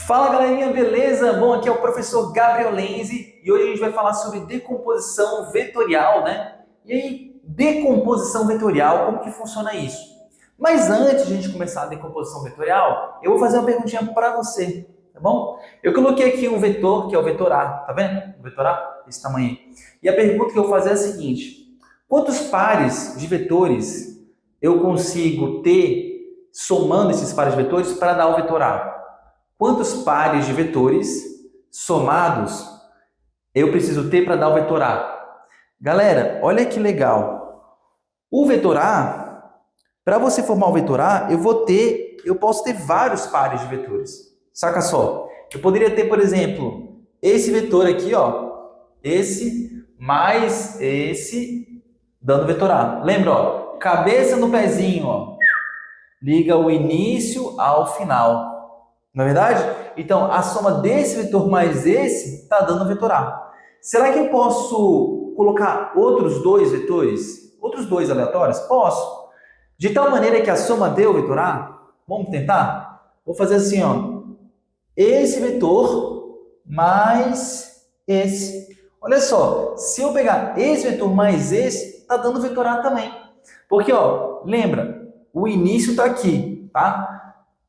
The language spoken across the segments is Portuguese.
Fala galerinha, beleza? Bom, aqui é o professor Gabriel Lenzi e hoje a gente vai falar sobre decomposição vetorial, né? E aí, decomposição vetorial, como que funciona isso? Mas antes de a gente começar a decomposição vetorial, eu vou fazer uma perguntinha para você, tá bom? Eu coloquei aqui um vetor, que é o vetor A, tá vendo? O vetor A, esse tamanho aí. E a pergunta que eu vou fazer é a seguinte: quantos pares de vetores eu consigo ter somando esses pares de vetores para dar o vetor A? Quantos pares de vetores somados eu preciso ter para dar o vetor A? Galera, olha que legal. O vetor A, para você formar o vetor A, eu posso ter vários pares de vetores. Saca só. Eu poderia ter, por exemplo, esse vetor aqui, ó, esse mais esse dando vetor A. Lembra, ó, cabeça no pezinho, ó, liga o início ao final. Não é verdade? Então, a soma desse vetor mais esse está dando vetor A. Será que eu posso colocar outros dois vetores? Outros dois aleatórios? Posso. De tal maneira que a soma dê o vetor A? Vamos tentar? Vou fazer assim, ó. Esse vetor mais esse. Olha só, se eu pegar esse vetor mais esse, está dando vetor A também. Porque, ó, lembra, o início está aqui, tá?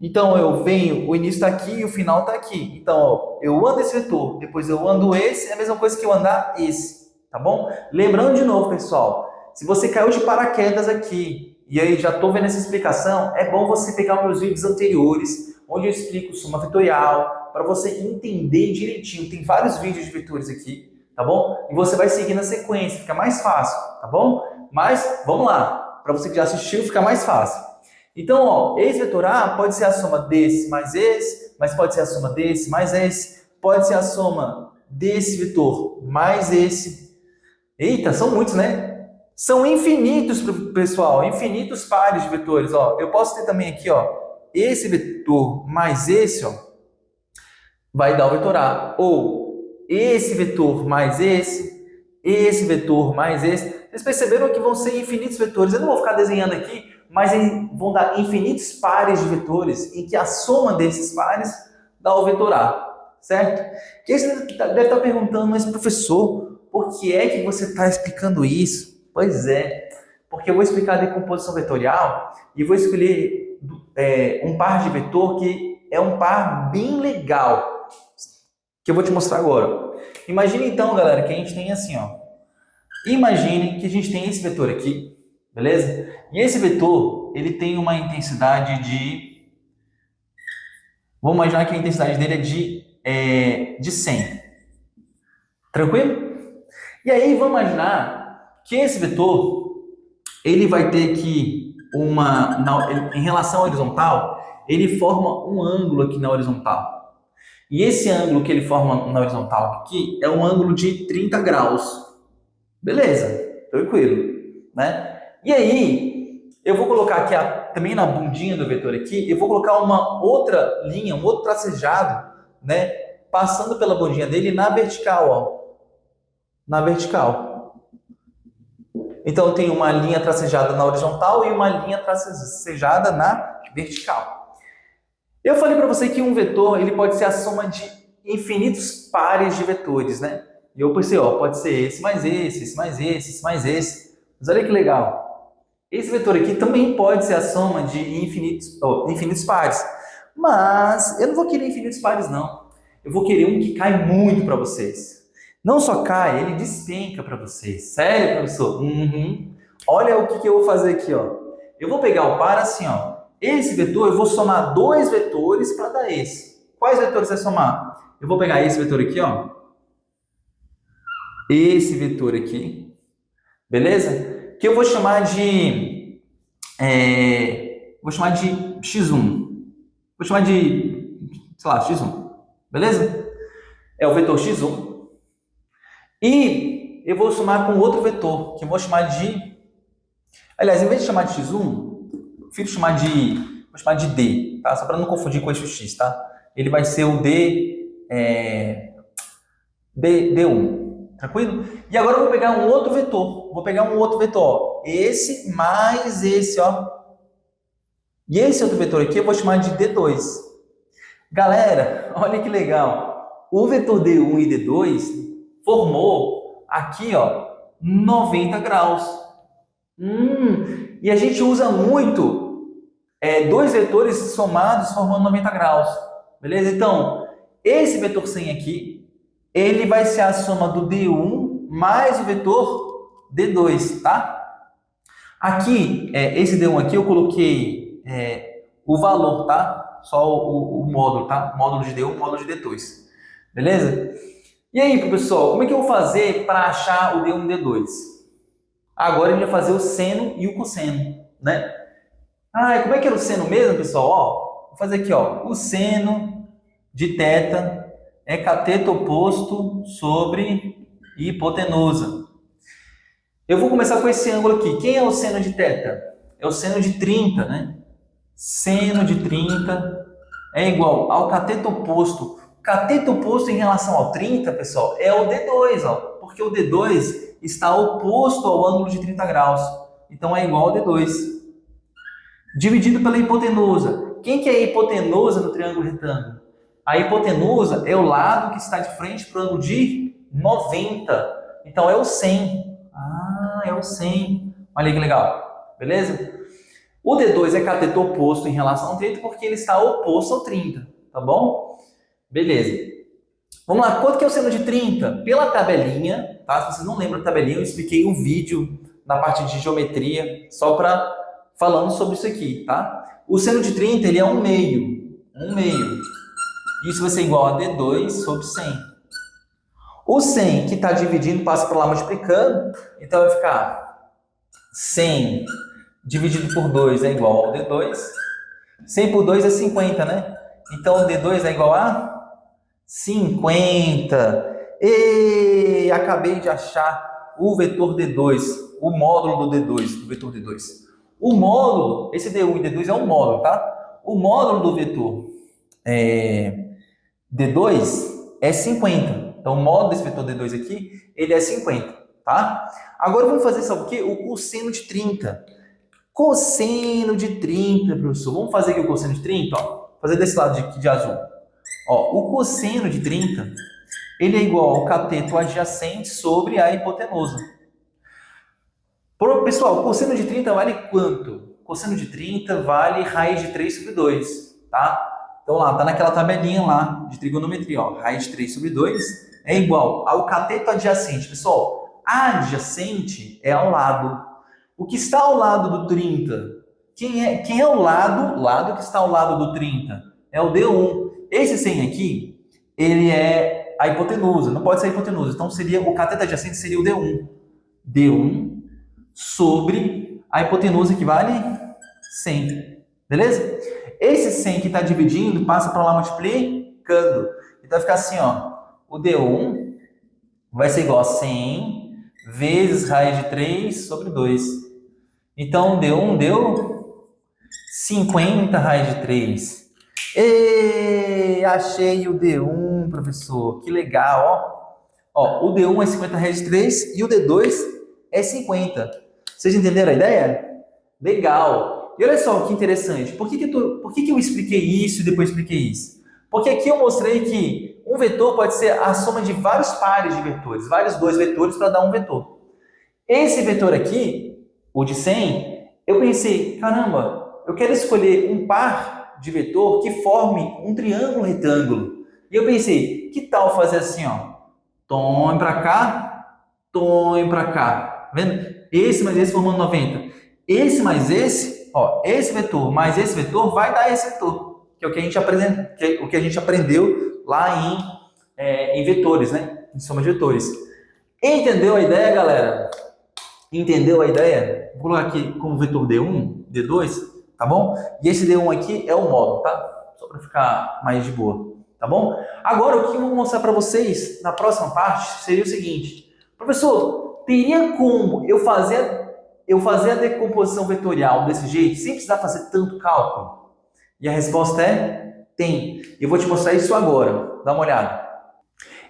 Então, o início está aqui e o final está aqui. Então, ó, eu ando esse vetor, depois eu ando esse, é a mesma coisa que eu andar esse, tá bom? Lembrando de novo, pessoal, se você caiu de paraquedas aqui, e aí já estou vendo essa explicação, é bom você pegar os meus vídeos anteriores, onde eu explico soma vetorial, para você entender direitinho. Tem vários vídeos de vetores aqui, tá bom? E você vai seguir na sequência, fica mais fácil, tá bom? Mas, vamos lá, para você que já assistiu, fica mais fácil. Então, ó, esse vetor A pode ser a soma desse mais esse, mas pode ser a soma desse mais esse, pode ser a soma desse vetor mais esse. Eita, são muitos, né? São infinitos, pessoal, infinitos pares de vetores. Ó, eu posso ter também aqui, ó, esse vetor mais esse, ó, vai dar o vetor A. Ou esse vetor mais esse vetor mais esse. Vocês perceberam que vão ser infinitos vetores. Eu não vou ficar desenhando aqui, mas vão dar infinitos pares de vetores em que a soma desses pares dá o vetor A, certo? E você deve estar perguntando, mas professor, por que é que você está explicando isso? Pois é, porque eu vou explicar a decomposição vetorial e vou escolher um par de vetor que é um par bem legal, que eu vou te mostrar agora. Imagine então, galera, que a gente tem assim, ó. Imagine que a gente tem esse vetor aqui, beleza? E esse vetor, ele tem uma intensidade de... Vamos imaginar que a intensidade dele é de 100. Tranquilo? E aí, vamos imaginar que esse vetor, ele vai ter aqui em relação à horizontal, ele forma um ângulo aqui na horizontal. E esse ângulo que ele forma na horizontal aqui é um ângulo de 30 graus. Beleza, tranquilo, né? E aí, eu vou colocar aqui também na bundinha do vetor aqui, eu vou colocar uma outra linha, um outro tracejado, né? Passando pela bundinha dele na vertical, ó. Na vertical. Então, eu tenho uma linha tracejada na horizontal e uma linha tracejada na vertical. Eu falei para você que um vetor, ele pode ser a soma de infinitos pares de vetores, né? E eu pensei, ó, pode ser esse mais esse mais esse mais esse. Mas olha que legal. Esse vetor aqui também pode ser a soma de infinitos pares. Mas eu não vou querer infinitos pares, não. Eu vou querer um que cai muito para vocês. Não só cai, ele despenca para vocês. Sério, professor? Uhum. Olha o que eu vou fazer aqui, ó. Eu vou pegar o par assim, ó. Esse vetor, eu vou somar dois vetores para dar esse. Quais vetores você vai somar? Eu vou pegar esse vetor aqui, ó. Esse vetor aqui, beleza? Que eu vou chamar de x1. Vou chamar de, sei lá, x1, beleza? É o vetor x1. E eu vou somar com outro vetor, que eu vou chamar de... Aliás, em vez de chamar de x1, eu prefiro vou chamar de d, tá? Só para não confundir com eixo x, tá? Ele vai ser o d1. Tranquilo? E agora eu vou pegar um outro vetor. Ó. Esse mais esse, ó. E esse outro vetor aqui eu vou chamar de D2. Galera, olha que legal. O vetor D1 e D2 formou aqui, ó, 90 graus. E a gente usa muito dois vetores somados formando 90 graus. Beleza? Então, esse vetor 100 aqui, ele vai ser a soma do D1 mais o vetor D2, tá? Aqui, esse D1 aqui, eu coloquei o valor, tá? Só o módulo, tá? Módulo de D1, módulo de D2. Beleza? E aí, pessoal, como é que eu vou fazer para achar o D1 e D2? Agora a gente vai fazer o seno e o cosseno, né? Como é que era o seno mesmo, pessoal? Ó, vou fazer aqui, ó. O seno de θ é cateto oposto sobre hipotenusa. Eu vou começar com esse ângulo aqui. Quem é o seno de θ? É o seno de 30, né? Seno de 30 é igual ao cateto oposto. Cateto oposto em relação ao 30, pessoal, é o D2, ó, porque o D2 está oposto ao ângulo de 30 graus. Então, é igual ao D2. Dividido pela hipotenusa. Quem que é a hipotenusa no triângulo retângulo? A hipotenusa é o lado que está de frente para o ângulo de 90. Então, é o 100. É o 100. Olha aí que legal. Beleza? O D2 é cateto oposto em relação ao 30 porque ele está oposto ao 30. Tá bom? Beleza. Vamos lá. Quanto que é o seno de 30? Pela tabelinha, tá? Se vocês não lembram da tabelinha, eu expliquei um vídeo na parte de geometria só para falando sobre isso aqui, tá? O seno de 30, ele é 1 meio. 1 meio. Isso vai ser igual a D2 sobre 100. O 100 que está dividindo passa por lá multiplicando, então vai ficar 100 dividido por 2 é igual ao D2. 100 por 2 é 50, né? Então o D2 é igual a 50. E acabei de achar o vetor D2, o módulo do D2, do vetor D2. O módulo, esse D1 e D2 é um módulo, tá? O módulo do vetor D2 é 50. Então, o módulo desse vetor D2 aqui, ele é 50, tá? Agora, vamos fazer, sabe o quê? O cosseno de 30. Cosseno de 30, professor. Vamos fazer aqui o cosseno de 30, ó. Fazer desse lado aqui de azul. Ó, o cosseno de 30, ele é igual ao cateto adjacente sobre a hipotenusa. Pessoal, o cosseno de 30 vale quanto? Cosseno de 30 vale raiz de 3 sobre 2, tá? Então, lá, tá naquela tabelinha lá de trigonometria, ó. Raiz de 3 sobre 2 é igual ao cateto adjacente. Pessoal, adjacente é ao lado. O que está ao lado do 30? Quem é o lado que está ao lado do 30? É o D1. Esse 100 aqui, ele é a hipotenusa. Não pode ser a hipotenusa. Então, o cateto adjacente seria o D1. D1 sobre a hipotenusa que vale 100. Beleza? Esse 100 que está dividindo passa para lá multiplicando. Então vai ficar assim, ó. O D1 vai ser igual a 100 vezes raiz de 3 sobre 2. Então o D1 deu 50 raiz de 3. Achei o D1, professor. Que legal, ó. O D1 é 50 raiz de 3 e o D2 é 50. Vocês entenderam a ideia? Legal. E olha só que interessante. Por que eu expliquei isso e depois expliquei isso? Porque aqui eu mostrei que um vetor pode ser a soma de vários pares de vetores, vários dois vetores para dar um vetor. Esse vetor aqui, o de 100, eu pensei, caramba, eu quero escolher um par de vetor que forme um triângulo retângulo. E eu pensei, que tal fazer assim, ó? Tome para cá, tome para cá. Tá vendo? Esse mais esse formando 90. Esse mais esse, ó, esse vetor mais esse vetor vai dar esse vetor, que é o que a gente aprendeu lá em vetores, né? Em soma de vetores. Entendeu a ideia, galera? Entendeu a ideia? Vou colocar aqui como vetor D1, D2, tá bom? E esse D1 aqui é o módulo, tá? Só para ficar mais de boa, tá bom? Agora, o que eu vou mostrar para vocês na próxima parte seria o seguinte. Professor, teria como eu fazer a decomposição vetorial desse jeito, sem precisar fazer tanto cálculo? E a resposta é: tem. Eu vou te mostrar isso agora. Dá uma olhada.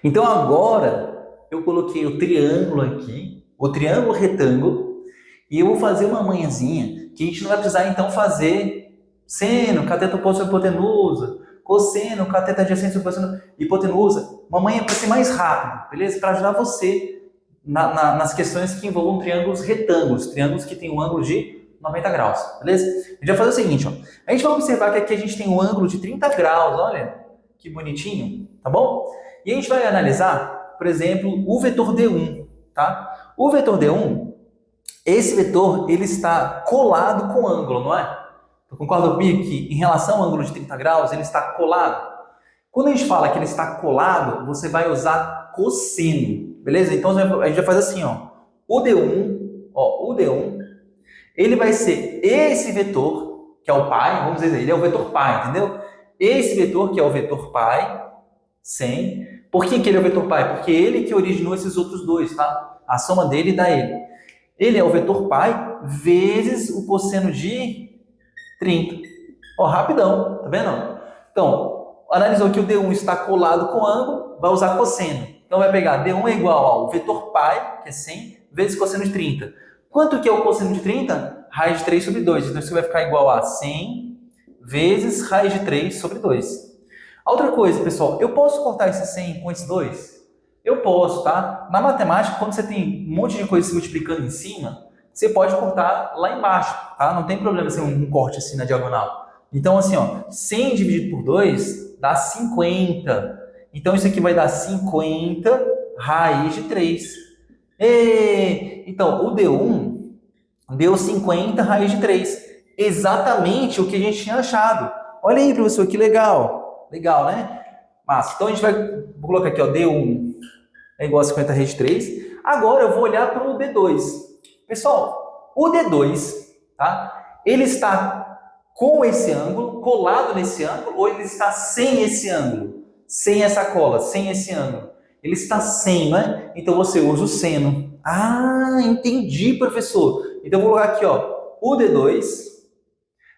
Então, agora, eu coloquei o triângulo aqui, o triângulo retângulo, e eu vou fazer uma manhãzinha que a gente não vai precisar, então, fazer seno, cateto oposto à hipotenusa, cosseno, cateto adjacente sobre cosseno, hipotenusa. Mamãe é para ser mais rápido, beleza? Para ajudar você nas questões que envolvam triângulos retângulos, triângulos que têm um ângulo de 90 graus, beleza? A gente vai fazer o seguinte, ó. A gente vai observar que aqui a gente tem um ângulo de 30 graus, olha que bonitinho, tá bom? E a gente vai analisar, por exemplo, o vetor D1, tá? O vetor D1, esse vetor, ele está colado com o ângulo, não é? Tu concorda comigo que em relação ao ângulo de 30 graus, ele está colado? Quando a gente fala que ele está colado, você vai usar cosseno, beleza? Então a gente vai fazer assim, ó. O D1, ele vai ser esse vetor, que é o pai, vamos dizer, ele é o vetor pai, entendeu? Esse vetor, que é o vetor pai, 100. Por que ele é o vetor pai? Porque ele que originou esses outros dois, tá? A soma dele dá ele. Ele é o vetor pai vezes o cosseno de 30. Ó, rapidão, tá vendo? Então, analisou que o D1 está colado com o ângulo, vai usar cosseno. Então, vai pegar D1 é igual ao vetor pai, que é 100, vezes cosseno de 30. Quanto que é o cosseno de 30? Raiz de 3 sobre 2. Então, isso vai ficar igual a 100 vezes raiz de 3 sobre 2. Outra coisa, pessoal, eu posso cortar esse 100 com esses 2? Eu posso, tá? Na matemática, quando você tem um monte de coisa se multiplicando em cima, você pode cortar lá embaixo, tá? Não tem problema ser um corte assim na diagonal. Então, assim, ó, 100 dividido por 2 dá 50. Então, isso aqui vai dar 50 raiz de 3. Então, o D1 deu 50 raiz de 3. Exatamente o que a gente tinha achado. Olha aí, professor, que legal. Legal, né? Mas, então, a gente vai vou colocar aqui, ó, D1 é igual a 50 raiz de 3. Agora, eu vou olhar para o D2. Pessoal, o D2, tá? Ele está com esse ângulo, colado nesse ângulo, ou ele está sem esse ângulo? Sem essa cola, sem esse ângulo. Ele está sem, né? Então você usa o seno. Ah, entendi, professor. Então eu vou colocar aqui, ó, o D2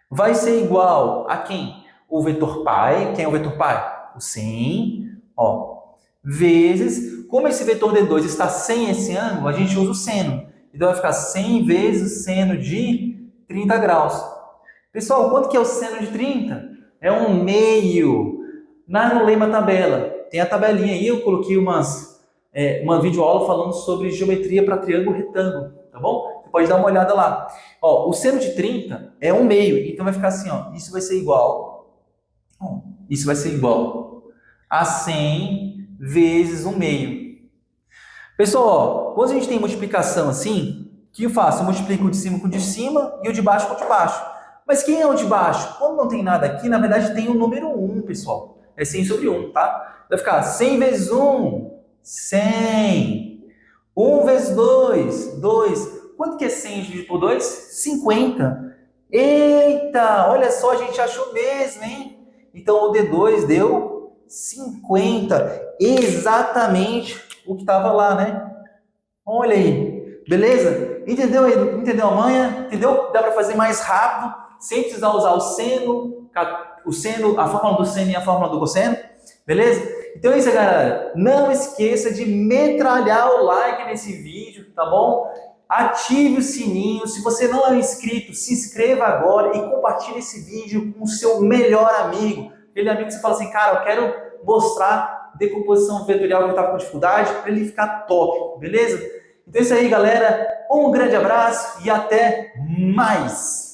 vai ser igual a quem? O vetor pai. Quem é o vetor pai? O 100, ó, vezes, como esse vetor D2 está sem esse ângulo, a gente usa o seno. Então vai ficar 100 vezes o seno de 30 graus. Pessoal, quanto que é o seno de 30? É 1/2. No lema tabela, tem a tabelinha aí, eu coloquei uma videoaula falando sobre geometria para triângulo retângulo, tá bom? Você pode dar uma olhada lá. Ó, o seno de 30 é 1/2, então vai ficar assim, ó, isso vai ser igual a 100 vezes 1/2. Pessoal, ó, quando a gente tem multiplicação assim, o que eu faço? Eu multiplico o de cima com o de cima e o de baixo com o de baixo. Mas quem é o de baixo? Quando não tem nada aqui, na verdade tem o número 1, pessoal. É 100 sobre 1, tá? Vai ficar 100 vezes 1, 100. 1 vezes 2, 2. Quanto que é 100 dividido por 2? 50. Eita, olha só, a gente achou mesmo, hein? Então o D2 deu 50. Exatamente o que estava lá, né? Olha aí, beleza? Entendeu? Entendeu a manha? Entendeu? Dá para fazer mais rápido, sem precisar usar o seno, a fórmula do seno e a fórmula do cosseno, beleza? Então é isso, galera. Não esqueça de metralhar o like nesse vídeo, tá bom? Ative o sininho. Se você não é inscrito, se inscreva agora e compartilhe esse vídeo com o seu melhor amigo. Aquele amigo que você fala assim, cara, eu quero mostrar decomposição vetorial que eu estava com dificuldade para ele ficar top, beleza? Então é isso aí, galera. Um grande abraço e até mais!